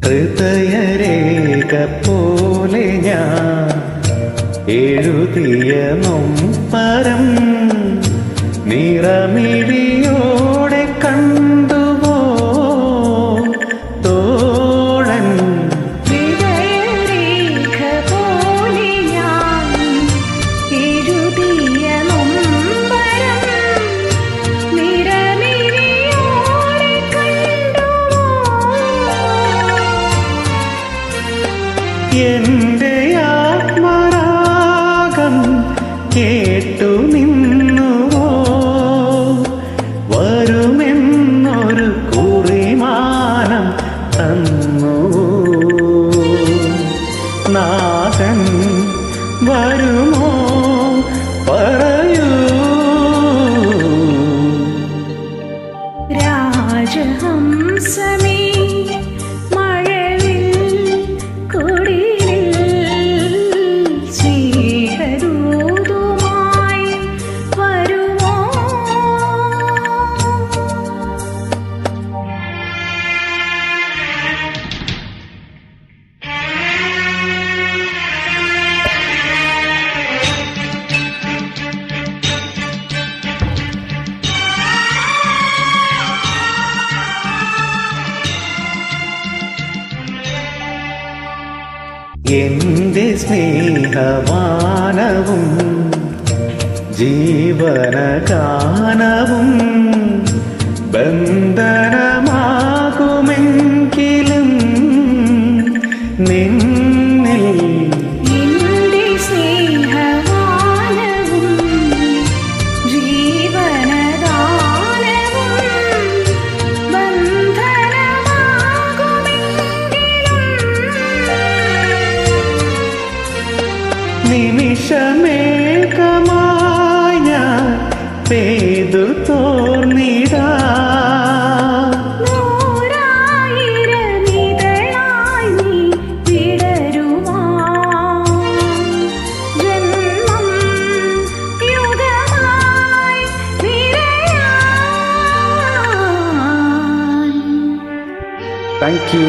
ഹൃദയരേഖ പോലെ ഞാൻ എഴുതിയ നൊമ്പരം നിറമിഴിയോടെ കണ്ടുവോ തോഴൻ? ഹൃദയരേഖ പോലെ ഞാൻ എഴുതിയ നൊമ്പരം നിറമിഴിയോടെ കണ്ടുവോ? എന്റെ ആത്മരാഗം കേട്ടു നിന്നുവോ? വരുമെന്നൊരു കുറിമാനം തന്നുവോ? നാഥൻ വരുമോ പറയൂ. രാജഹംസമേ എന്റെ സ്നേഹവാനവും ജീവനഗാനവും ബന്ധനമാകുമെങ്കിലും നിന്നിൽ എന്റെ സ്നേഹവാനവും ജീവനദാനവും നിമിഷമേകമായി ഞാൻ പെയ്തു തോർന്നിടാ. നൂറായിരമിതളായി നീ വിടരുവാൻ ജന്മം യുഗമായി നിറയാൻ. Thank you.